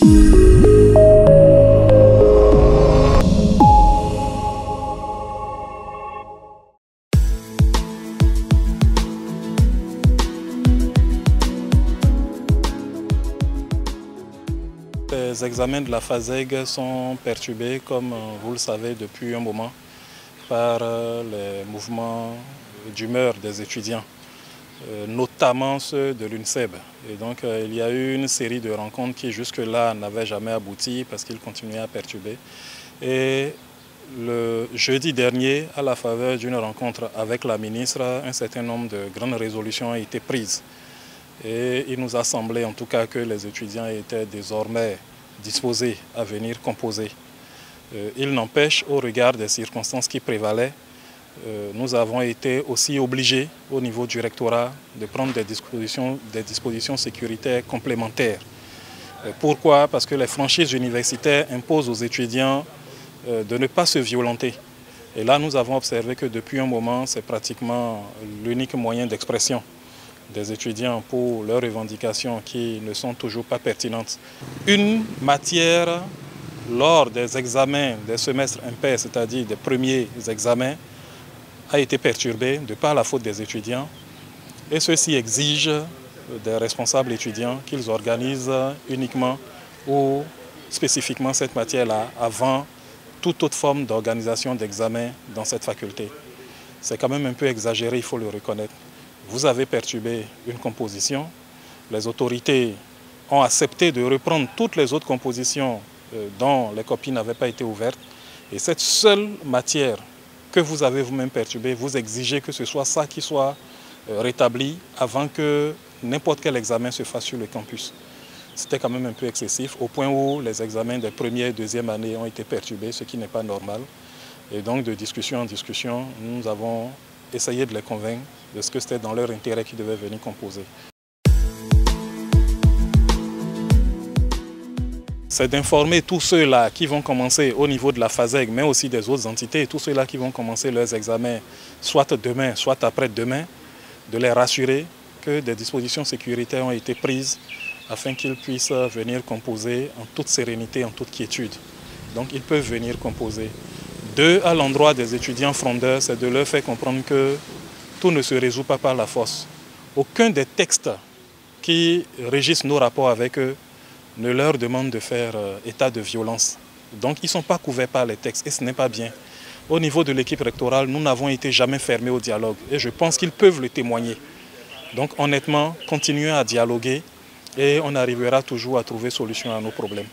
Les examens de la FASEG sont perturbés, comme vous le savez, depuis un moment, par les mouvements d'humeur des étudiants, notamment ceux de l'UNSEB. Et donc il y a eu une série de rencontres qui jusque-là n'avaient jamais abouti parce qu'ils continuaient à perturber. Et le jeudi dernier, à la faveur d'une rencontre avec la ministre, un certain nombre de grandes résolutions ont été prises. Et il nous a semblé en tout cas que les étudiants étaient désormais disposés à venir composer. Il n'empêche, au regard des circonstances qui prévalaient, nous avons été aussi obligés au niveau du rectorat de prendre des dispositions sécuritaires complémentaires. Pourquoi? Parce que les franchises universitaires imposent aux étudiants de ne pas se violenter. Et là, nous avons observé que depuis un moment, c'est pratiquement l'unique moyen d'expression des étudiants pour leurs revendications qui ne sont toujours pas pertinentes. Une matière lors des examens des semestres impairs, c'est-à-dire des premiers examens, a été perturbée de par la faute des étudiants et ceci exige des responsables étudiants qu'ils organisent uniquement ou spécifiquement cette matière-là avant toute autre forme d'organisation d'examen dans cette faculté. C'est quand même un peu exagéré, il faut le reconnaître. Vous avez perturbé une composition, les autorités ont accepté de reprendre toutes les autres compositions dont les copies n'avaient pas été ouvertes. Et cette seule matière que vous avez vous-même perturbée, vous exigez que ce soit ça qui soit rétabli avant que n'importe quel examen se fasse sur le campus. C'était quand même un peu excessif, au point où les examens des premières et deuxième années ont été perturbés, ce qui n'est pas normal. Et donc de discussion en discussion, nous avons essayé de les convaincre de ce que c'était dans leur intérêt qu'ils devaient venir composer. C'est d'informer tous ceux-là qui vont commencer au niveau de la FASEG, mais aussi des autres entités, tous ceux-là qui vont commencer leurs examens, soit demain, soit après-demain, de les rassurer que des dispositions sécuritaires ont été prises afin qu'ils puissent venir composer en toute sérénité, en toute quiétude. Donc ils peuvent venir composer. Deux, à l'endroit des étudiants frondeurs, c'est de leur faire comprendre que tout ne se résout pas par la force. Aucun des textes qui régissent nos rapports avec eux ne leur demande de faire état de violence. Donc ils ne sont pas couverts par les textes et ce n'est pas bien. Au niveau de l'équipe rectorale, nous n'avons été jamais fermés au dialogue et je pense qu'ils peuvent le témoigner. Donc honnêtement, continuez à dialoguer et on arrivera toujours à trouver solution à nos problèmes.